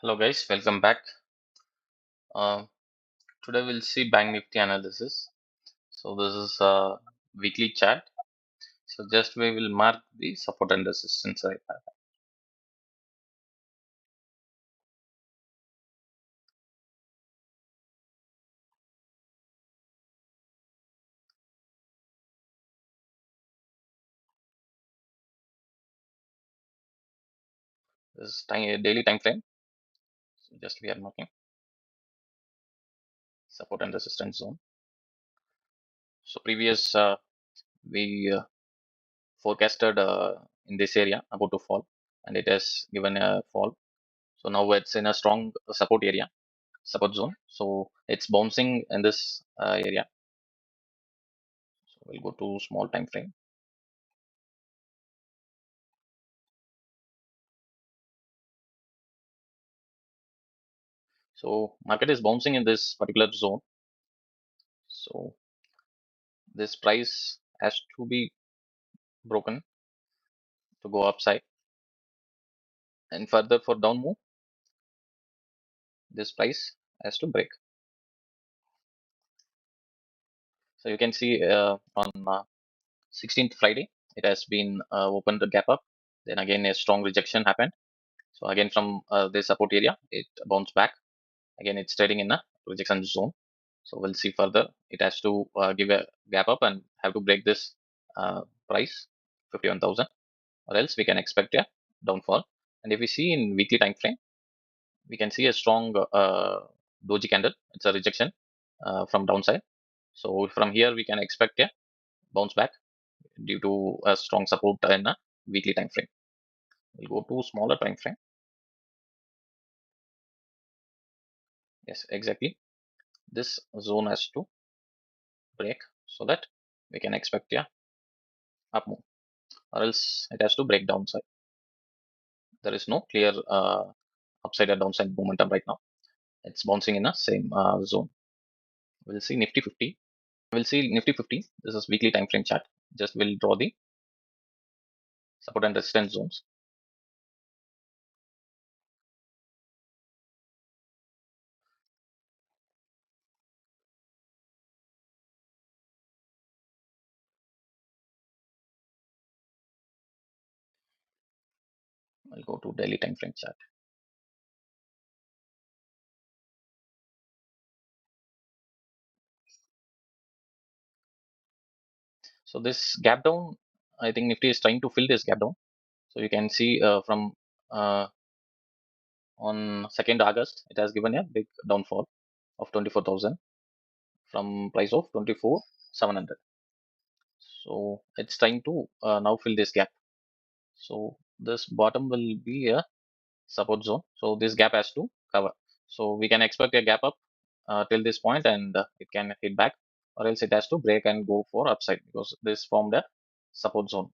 Hello guys, welcome back. Uh, Today we'll see Bank Nifty analysis. So this is a weekly chart. So just we will mark the support and resistance right now. This is daily time frame. So just we are marking support and resistance zone. So previous we forecasted in this area about to fall, and it has given a fall. So now it's in a strong support area, support zone. So it's bouncing in this area. So we'll go to small time frame. So market is bouncing in this particular zone. So this price has to be broken to go upside, and further for down move, this price has to break. So you can see on 16th Friday, it has been opened the gap up. Then again, a strong rejection happened. So again, from this support area, it bounced back. Again, it's trading in a rejection zone. So we'll see further. It has to give a gap up and have to break this price 51,000, or else we can expect a downfall. And if we see in weekly time frame, we can see a strong doji candle. It's a rejection from downside. So from here we can expect a bounce back due to a strong support in a weekly time frame. We'll go to smaller time frame. Yes, exactly. This zone has to break so that we can expect a up move, or else it has to break downside. There is no clear upside or downside momentum right now. It's bouncing in the same zone. We'll see Nifty 50. We'll see Nifty 50. This is weekly time frame chart. Just will draw the support and resistance zones. I'll go to daily time frame chart. So this gap down, I think Nifty is trying to fill this gap down. So you can see from on 2nd August, it has given a big downfall of 24,000 from price of 24,700. So it's trying to now fill this gap. So this bottom will be a support zone. So this gap has to cover. So we can expect a gap up till this point, and it can hit back, or else it has to break and go for upside because this formed a support zone.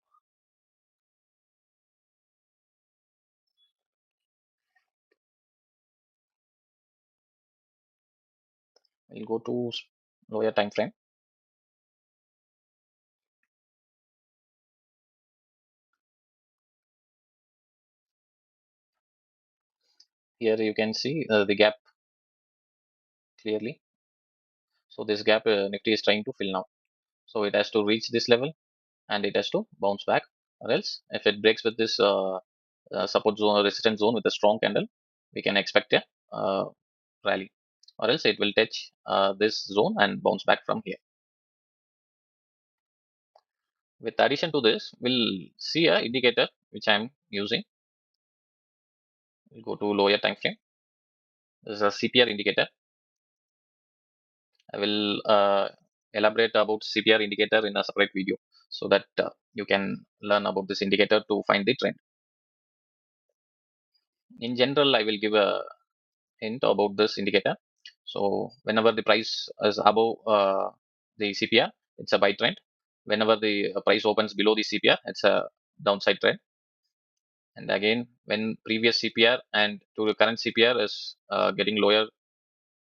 We'll go to lower time frame. Here you can see the gap clearly. So this gap Nifty is trying to fill now. So it has to reach this level and it has to bounce back, or else if it breaks with this support zone or resistance zone with a strong candle, we can expect a rally, or else it will touch this zone and bounce back from here. With addition to this, we'll see a indicator which I'm using. We'll go to lower time frame. This is a CPR indicator. I will elaborate about CPR indicator in a separate video so that you can learn about this indicator to find the trend. In general, I will give a hint about this indicator. So whenever the price is above the CPR, it's a buy trend. Whenever the price opens below the CPR, it's a downside trend. And again, when previous CPR and to the current CPR is getting lower,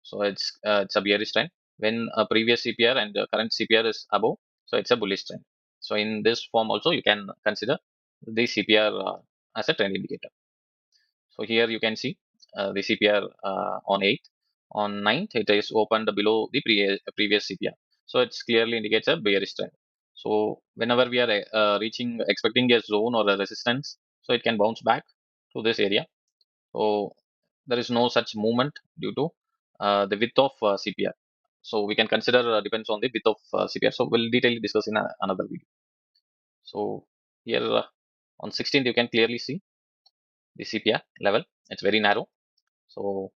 so it's a bearish trend. When a previous CPR and the current CPR is above, so it's a bullish trend. So in this form also you can consider the CPR as a trend indicator. So here you can see the CPR on 8th. On 9th, it is opened below the previous CPR. So it's clearly indicates a bearish trend. So whenever we are expecting a zone or a resistance, so it can bounce back to this area. So there is no such movement due to the width of CPR. So we can consider depends on the width of CPR. So we'll detail discuss in another video. So here on 16th, you can clearly see the CPR level. It's very narrow. So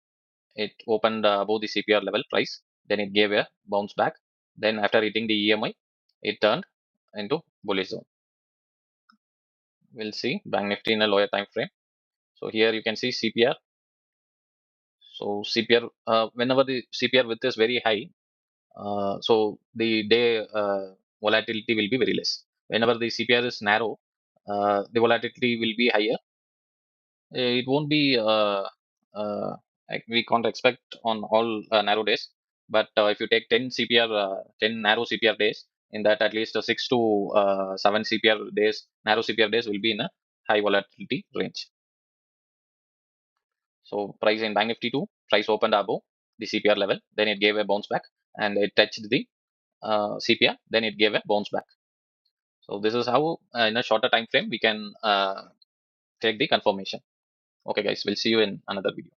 it opened above the CPR level price. Then it gave a bounce back. Then after hitting the EMI, it turned into bullish zone. We'll see Bank Nifty in a lower time frame. So here you can see CPR. So CPR, whenever the CPR width is very high, so the day volatility will be very less. Whenever the CPR is narrow, the volatility will be higher. It won't be like we can't expect on all narrow days, but if you take 10 CPR 10 narrow CPR days, in that at least 6 to 7 CPR days, narrow CPR days will be in a high volatility range. So price in Bank Nifty 2, price opened above the CPR level, then it gave a bounce back and it touched the CPR, then it gave a bounce back. So this is how in a shorter time frame we can take the confirmation. Okay guys, we'll see you in another video.